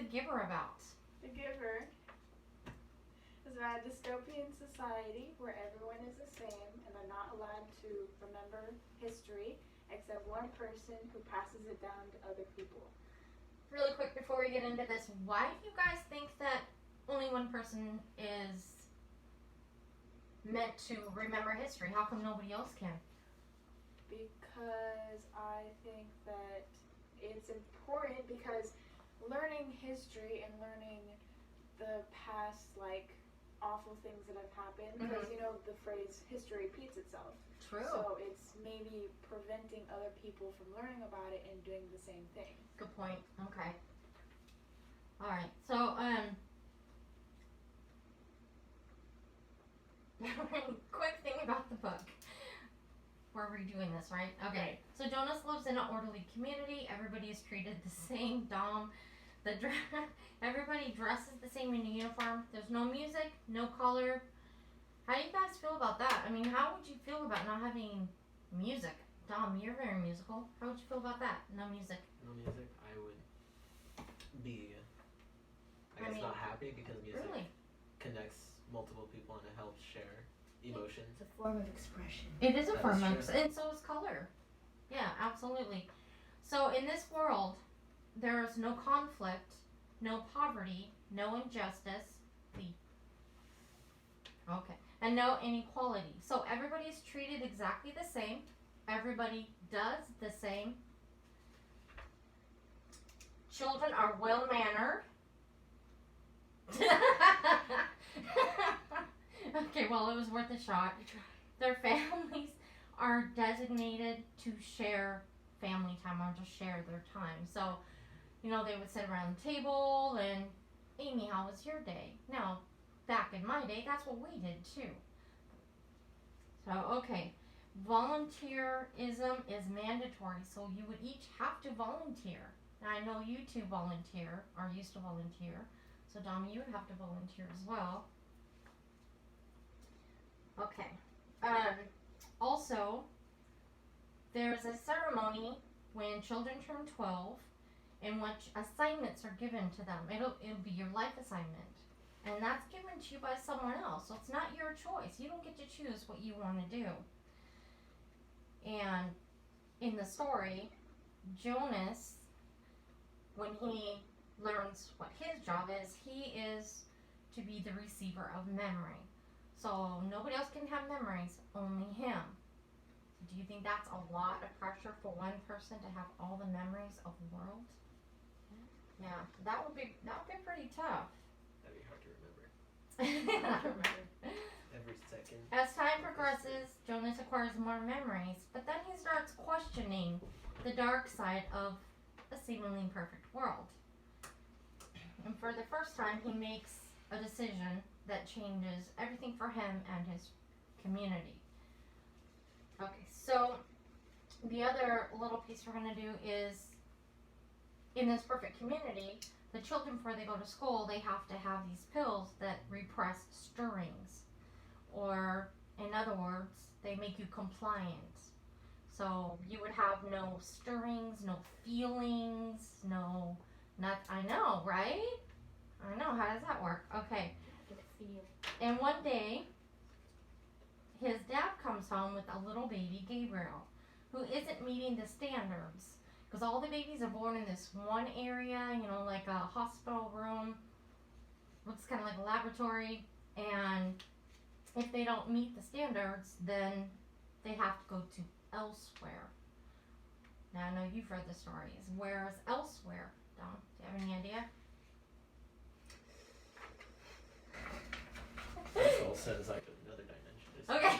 Giver about? The Giver is about a dystopian society where everyone is the same and they're not allowed to remember history except one person who passes it down to other people. Really quick before we get into this, why do you guys think that only one person is meant to remember history? How come nobody else can? Because I think that it's important because learning history and learning the past, like, awful things that have happened, because, you know, the phrase history repeats itself. True. So it's maybe preventing other people from learning about it and doing the same thing. Good point. Okay. Alright, so, quick thing about the book. We're redoing this, right? Okay. So Jonas lives in an orderly community. Everybody is treated the same. Dom, everybody dresses the same in a uniform. There's no music, no color. How do you guys feel about that? I mean, how would you feel about not having music? Dom, you're very musical. How would you feel about that? No music. No music? I would be, I guess, not happy because music connects multiple people and it helps share emotions. It's a form of expression. It is a form of expression, and so is color. Yeah, absolutely. So in this world, there is no conflict, no poverty, no injustice, and no inequality. So everybody is treated exactly the same. Everybody does the same. Children are well-mannered. Okay, well, it was worth a shot. Their families are designated to share family time or to share their time. So, you know, they would sit around the table and, Amie, how was your day? Now, back in my day, that's what we did too. So, okay. Volunteerism is mandatory, so you would each have to volunteer. Now, I know you two volunteer, or used to volunteer. So, Dom, you would have to volunteer as well. Okay. Also, there's a ceremony when children turn 12 in which assignments are given to them. It'll be your life assignment. And that's given to you by someone else. So it's not your choice. You don't get to choose what you want to do. And in the story, Jonas, when he learns what his job is, he is to be the receiver of memory. So nobody else can have memories, only him. Do you think that's a lot of pressure for one person to have all the memories of the world? Yeah, that would be pretty tough. That'd be hard to remember. Every second. As time progresses, Jonas acquires more memories, but then he starts questioning the dark side of a seemingly perfect world. And for the first time, he makes a decision that changes everything for him and his community. Okay, so the other little piece we're going to do is, in this perfect community, the children, before they go to school, they have to have these pills that repress stirrings. Or, in other words, they make you compliant. So you would have no stirrings, no feelings, I know, right? I know, how does that work? Okay. And one day, his dad comes home with a little baby, Gabriel, who isn't meeting the standards. Because all the babies are born in this one area, you know, like a hospital room. Looks kind of like a laboratory. And if they don't meet the standards, then they have to go to elsewhere. Now, I know you've read the stories. Where is elsewhere, Dom? Do you have any idea? This all sounds like another dimension. Okay.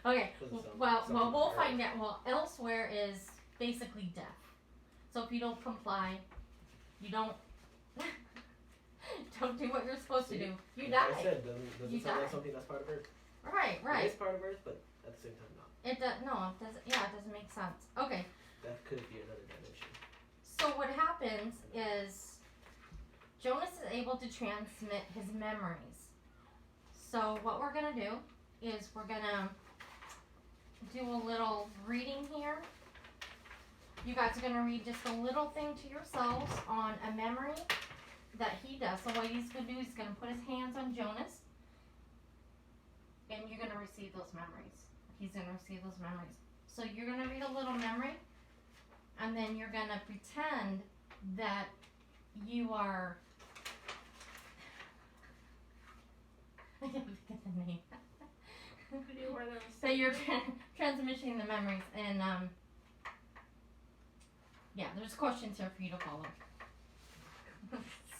Okay. Well, we'll find out. Well, elsewhere is basically death. So if you don't comply, you don't do what you're supposed to do, you die. Like I said, doesn't sound like something that's part of Earth. Right. It is part of Earth, but at the same time not. It does. No, it doesn't. Yeah, it doesn't make sense. Okay. That could be another dimension. So what happens is Jonas is able to transmit his memories. So what we're gonna do is we're gonna do a little reading here. You guys are gonna read just a little thing to yourselves on a memory that he does. So what he's going to do, he's going to put his hands on Jonas, and you're going to receive those memories. He's going to receive those memories. So you're going to read a little memory, and then you're going to pretend that you are... I can't think of the name. So you're transmitting the memories, and yeah, there's questions here for you to follow.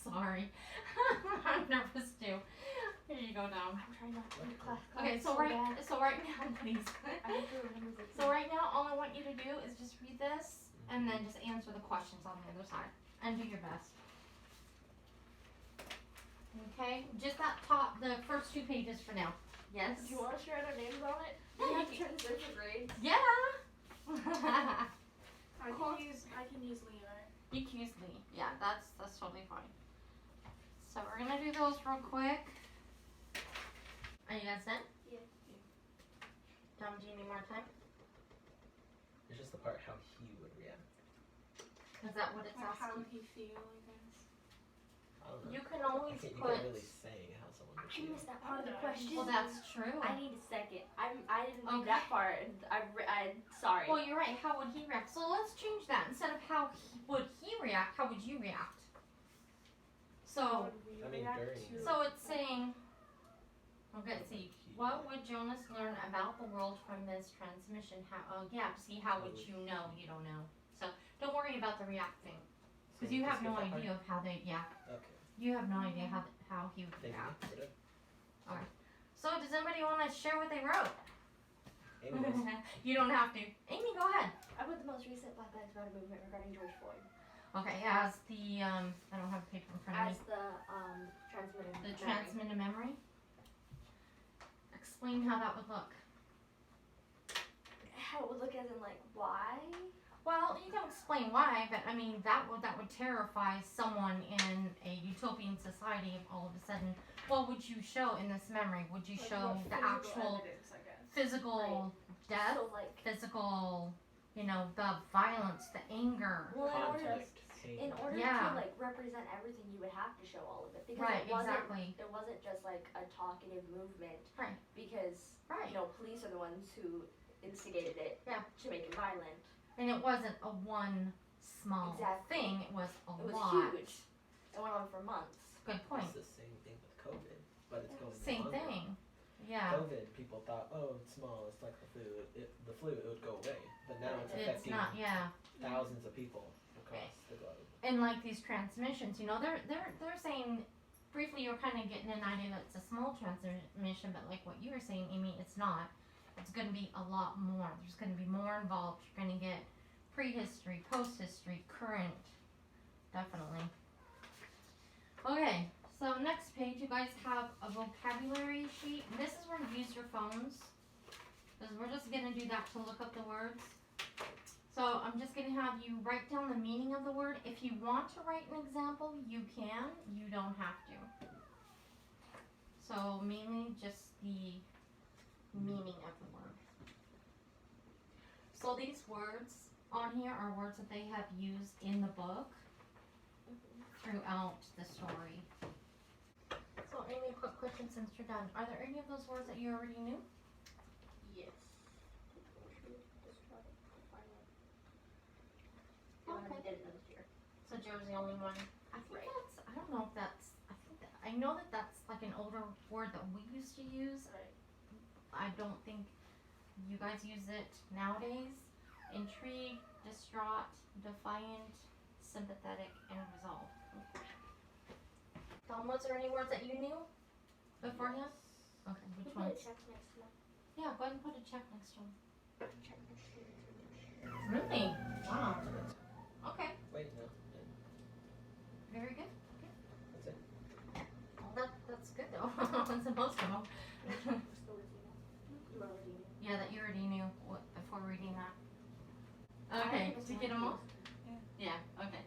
Sorry, I'm nervous too. Here you go now. I'm trying not to do class. Okay, so right now, please. I have to remember this. So right now, all I want you to do is just read this, and then just answer the questions on the other side, and do your best. Okay, just that top, the first 2 pages for now. Yes. Do you want to share our names on it? Yeah, We you have to turn this for grades. Yeah. I can use Leonard. You can use Lee. Yeah, that's totally fine. So we're gonna do those real quick. Are you guys done? Yeah. Tom, do you need more time? It's just the part how he would react. Is that what it's Like, how asking? would he feel, I guess? I don't know. You can always you put. can't really say how someone would I feel. missed that part of the No. question. Well, that's true. I need a second. I didn't read Okay. that part. I'm sorry. Well, you're right. How would he react? So let's change that. Instead of how would he react, how would you react? So, How would we I mean, react during- to- so it's saying. Okay, see. What would Jonas learn about the world from this transmission? How? Yeah. See, how would you know? You don't know. So don't worry about the react thing, because you have just no skip that part? idea of how they. Yeah. Okay. You have no idea how he would Thank react. you. Whatever. So does anybody want to share what they wrote? Amy does. You don't have to. Amy, go ahead. I put the most recent Black Lives Matter movement regarding George Floyd Okay, as the I don't have a paper in front of as me. the transmitted. The memory. transmitted memory. Explain how that would look. How it would look as in like why? Well, you can explain why, but I mean that would terrify someone in a utopian society if all of a sudden. What would you show in this memory? Would you Like, show what the physical actual evidence, I guess. physical death, So like physical, the violence, the anger? well, Conflict. Pain. in order Yeah. to like represent everything, you would have to show all of it because Right, it wasn't exactly. it wasn't just like a talkative movement. Right. Because Right. police are the ones who instigated it. Yeah. To make it violent. And it wasn't a one small Exactly. thing, it was a It was lot. huge. It went on for months. Good point. It's the same thing with COVID, but it's going Same longer. thing. Yeah. COVID, people thought, oh, it's small, it's like the flu. It would go away, but now it's It's affecting not, yeah. thousands of people across the globe. And like these transmissions, they're saying, briefly you're kind of getting an idea that it's a small transmission, but like what you were saying, Amy, it's not. It's going to be a lot more. There's going to be more involved. You're going to get prehistory, post-history, current. Definitely. Okay, so next page, you guys have a vocabulary sheet. This is where you use your phones, because we're just going to do that to look up the words. So I'm just going to have you write down the meaning of the word. If you want to write an example, you can. You don't have to. So mainly just the meaning of the word. So these words on here are words that they have used in the book throughout the story. So Amy, quick question since you're done. Are there any of those words that you already knew? Yes. Okay. Didn't know this year. So Joe's the only one. I think that's, I don't know if that's, I know that that's like an older word that we used to use. Right. I don't think you guys use it nowadays. Intrigued, distraught, defiant, sympathetic, and resolved. Tom, was there any words that you knew beforehand? Okay, which Put a ones? check next to them. Yeah, go ahead and put a check next to them. Check next to them. Really? Wow. Okay, Wait, no. very good. That's it. Well, that's good though. That's most of them. You already knew. Yeah, that you already knew what before reading that. Okay, did you get them all? Yeah. Okay.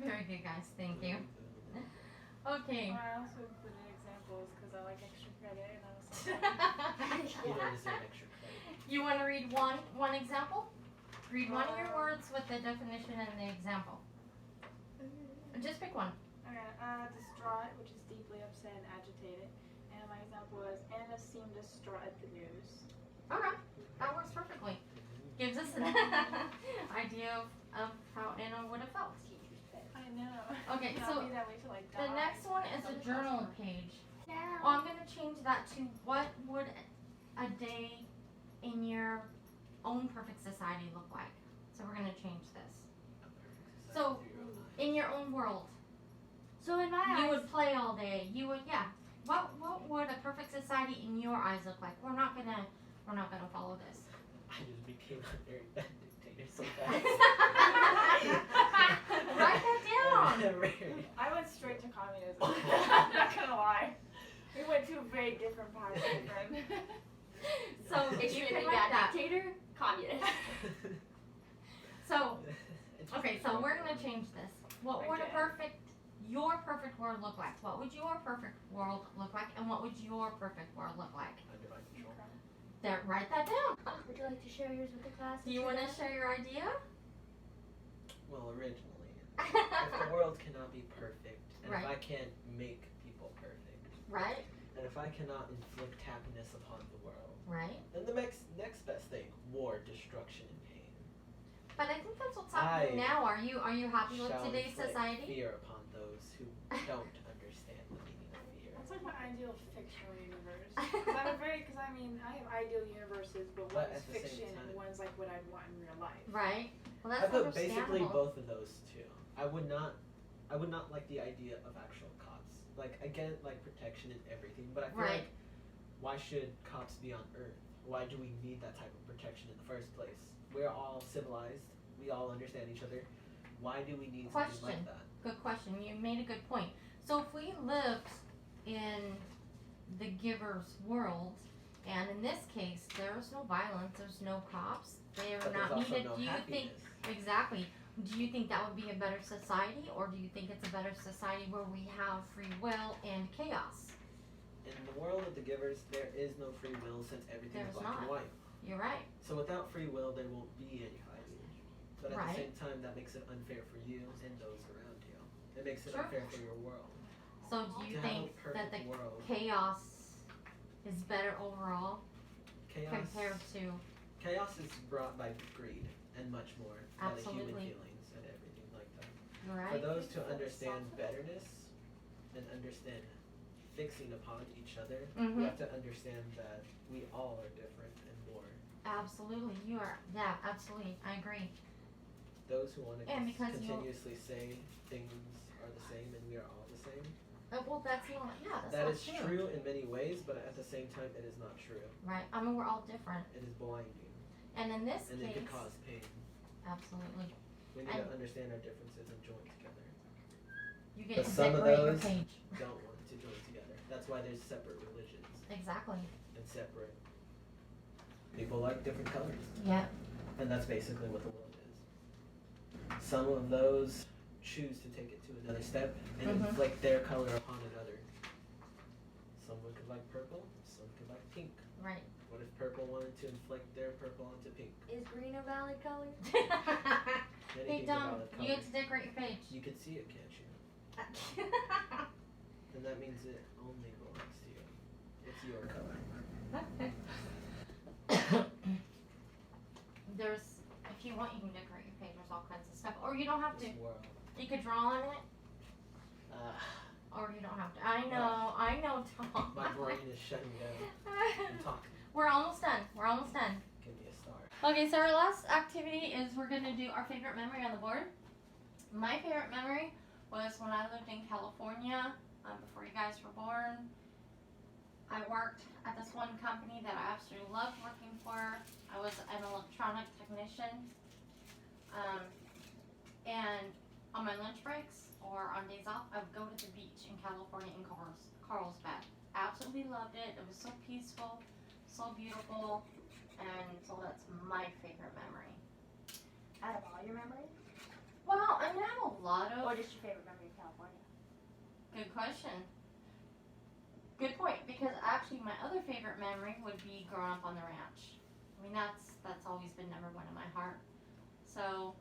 Very good, guys. Thank you. Okay. Well, I also included examples because I like extra credit, and I was like, You don't deserve extra credit. You want to read one example? Read one of your words with the definition and the example. Just pick one. Okay, distraught, which is deeply upset and agitated. And my example was Anna seemed distraught at the news. Okay, that works perfectly. Gives us an idea of how Anna would have felt. I know. Okay, Not so be that way till I the die. next one is a journal page. No. Well, I'm gonna change that to what would a day in your own perfect society look like. So we're gonna change this. So, in your own world, So in my you eyes, would play all day. You would, yeah. What would a perfect society in your eyes look like? We're not gonna follow this. I just became a very bad dictator so fast. Write that down. I went straight to communism. I'm not gonna lie. We went two very different paths, my friend. So is you she can a write bad that. dictator? Communist. So okay, so we're gonna change this. What would your perfect world look like? What would your perfect world look like? And what would your perfect world look like? Under my control. There, write that down. Would you like to share yours with the class? Do you want to share your idea? Well, originally, if the world cannot be perfect, and Right. if I can't make people perfect, Right, and if I cannot inflict happiness upon the world, right. then the next best thing, war, destruction, and pain. But I think that's what's happening now. Are you happy with Shall today's inflict society? fear upon those who don't understand the meaning of fear. That's like my ideal fictional universe. Because I mean, I have ideal universes, but But one's at the same fiction and time- one's like what I'd want in real life. Right. Well, I that's put basically understandable. both of those two. I would not like the idea of actual cops. Like I get like protection and everything, but I feel Right. like why should cops be on Earth? Why do we need that type of protection in the first place? We're all civilized. We all understand each other. Why do we need something Question. like that? Good question. You made a good point. So if we lived in the giver's world, and in this case, there's no violence, there's no cops, they are But not there's also needed. no Do you think happiness. exactly? Do you think that would be a better society, or do you think it's a better society where we have free will and chaos? In the world of the givers, there is no free will since everything is There's black and not. white. You're right. So without free will, there won't be any fighting. But at Right. the same time, that makes it unfair for you and those around you. It makes it Sure. unfair for your world. So do you To have a think that perfect the world, chaos is better overall compared to chaos is brought by greed and much more than the human Absolutely. feelings and everything like that. For right? those to understand betterness and understand fixing upon each other, Mhm. we have to understand that we all are different and more. Absolutely, you are. Yeah, absolutely. I agree. Those who want to And because you- continuously say things are the same and we are all the same, Well, that's not. Yeah, that's that not is true in many ways, but at the same time, it is not true. Right. I mean, we're all different, It is blinding, and in this and it case, can cause pain. absolutely, We need And- to understand our differences and join together. you get But to some of decorate your those- page. Don't want to join together. That's why there's separate religions Exactly. and separate people like different colors. Yeah. And that's basically what the world is. Some of those choose to take it to another step and Mhm. inflict their color upon another. Someone could like purple, some could like pink. Right. What if purple wanted to inflict their purple onto pink? Is green a valid color? Hey, Anything's a Dom, valid you color. get to decorate your page. You can see it, can't you? And that means it only belongs to you. It's your color. There's, if you want, you can decorate your page. There's all kinds of stuff, or you don't have to. This world. You could draw on it, or you don't have to. I know, Tom. My brain is shutting down. I'm talking. We're almost done. We're almost done. Give me a star. Okay, so our last activity is we're gonna do our favorite memory on the board. My favorite memory was when I lived in California, before you guys were born. I worked at this one company that I absolutely loved working for. I was an electronic technician. And on my lunch breaks or on days off, I would go to the beach in California in Carlsbad. Absolutely loved it. It was so peaceful, so beautiful, and so that's my favorite memory. Out of all your memories? Well, I mean, I have a lot of. Or just your favorite memory of California? Good question. Good point, because actually my other favorite memory would be growing up on the ranch. I mean, that's always been number one in my heart. So,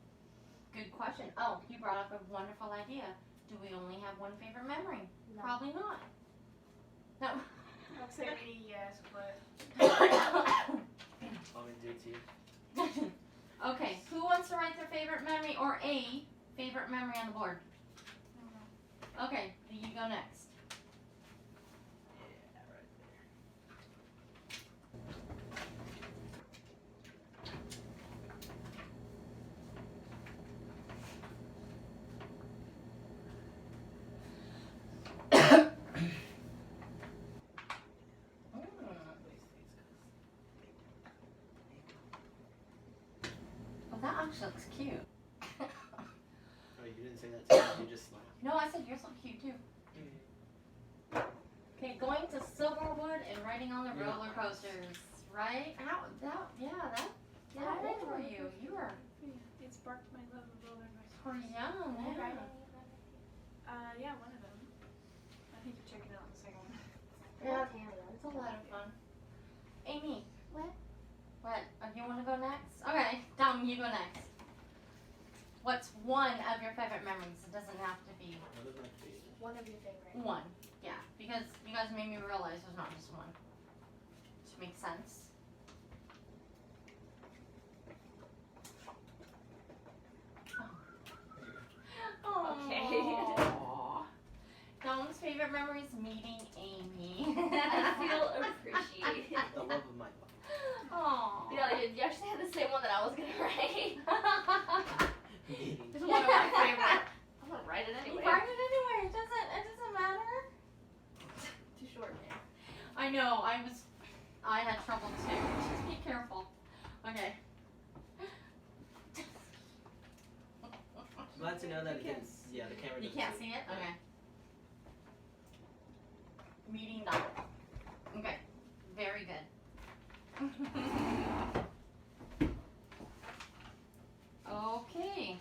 good question. Oh, you brought up a wonderful idea. Do we only have one favorite memory? No. Probably not. No. I'll say me, yes, but I'm gonna do it to you. Okay, who wants to write their favorite memory or a favorite memory on the board? Okay, you go next. Yeah, right Oh, that actually looks cute. Oh, you didn't say that to me. You just laughed. No, I said yours look cute too. Okay, going to Silverwood and riding on the Yeah. roller coasters, right? How old were you? You were it sparked my love of roller coasters. pretty young, yeah. Yeah, one of them. I think you're checking out the second one. Yeah, it's a lot of fun. Amie. What? What? Oh, you want to go next? Okay, Dom, you go next. What's one of your favorite memories? It doesn't have to be One of my favorite. One of your favorite. one. Yeah, because you guys made me realize there's not just one. Which makes sense. Oh. Okay. Aw. Dom's favorite memory is meeting Amie. I feel appreciated. The love of my life. Aww. You know, you actually had the same one that I was gonna write. Meeting. It's one of my favorite. I'm gonna write it anyway. Write it anyway. It doesn't matter. Too short, man. I know. I had trouble too. Just be careful. Okay. Glad to know that it You can. Yeah, the camera. You doesn't can't see it? Okay. Meeting done. Okay. Very good. Okay.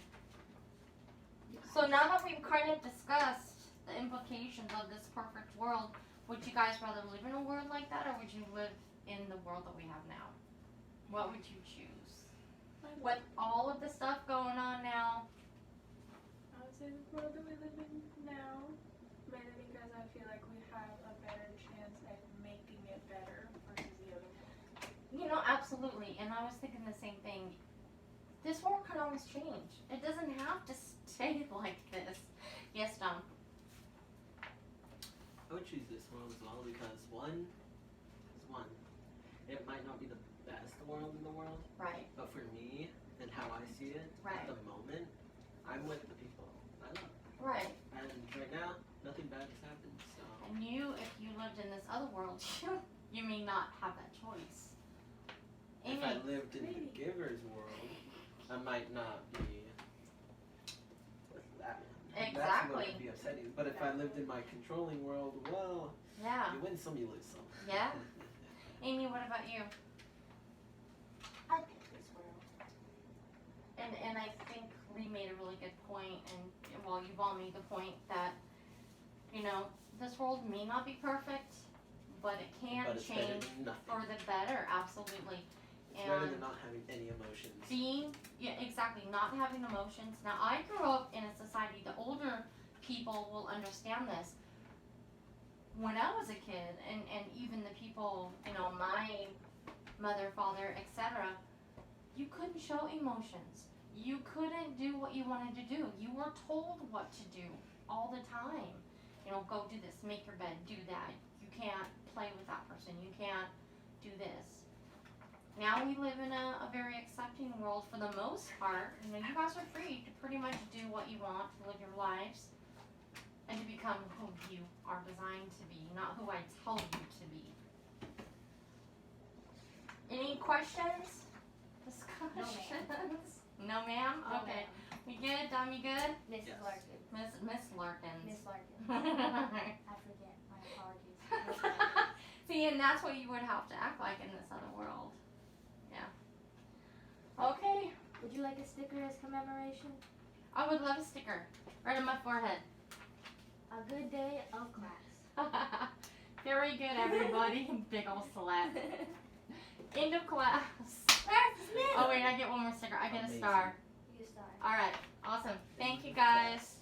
So now that we've kind of discussed the implications of this perfect world, would you guys rather live in a world like that or would you live in the world that we have now? What would you choose? With all of the stuff going on now, I would say the world that we live in now, mainly because I feel like we have a better chance at making it better versus the other one. you know, absolutely. And I was thinking the same thing. This world can always change. It doesn't have to stay like this. Yes, Dom. I would choose this world as well because one is one. It might not be the best world in the world, Right. but for me and how I see it Right. at the moment, I'm with the people I love. Right. And right now, nothing bad has happened. So And you, if you lived in this other world, you may not have that choice. if I Amie. lived in the Maybe. giver's world, I might not be with that one. That's what Exactly. would be upsetting. But if I lived in my controlling world, well, Yeah. you win some, you lose some. Yeah. Amie, what about you? I pick this world. And I think Lee made a really good point, and well, you've all made the point that, you know, this world may not be perfect, but it can But it's better change than nothing. for the better, absolutely. It's better And than not having any emotions. yeah, exactly, not having emotions. Now, I grew up in a society, the older people will understand this. When I was a kid, and even the people, you know, my mother, father, etc., you couldn't show emotions. You couldn't do what you wanted to do. You were told what to do all the time. You know, go do this, make your bed, do that. You can't play with that person. You can't do this. Now we live in a very accepting world for the most part. You know, you guys are free to pretty much do what you want, to live your lives, and to become who you are designed to be, not who I tell you to be. Any questions? Discussions? No, ma'am? No, Okay. ma'am. We good? Dom, you good? Mrs. Yes. Larkins. Miss Larkins. Miss Larkins. I forget. My apologies. Miss Larkins. See, and that's what you would have to act like in this other world. Yeah. Okay. Would you like a sticker as commemoration? I would love a sticker right on my forehead. A good day of class. Very good, everybody. Big ol' slap. End of class. Oh, wait, I get one more sticker. I get a Amazing. star. You start. All right. Awesome. Thank you, guys.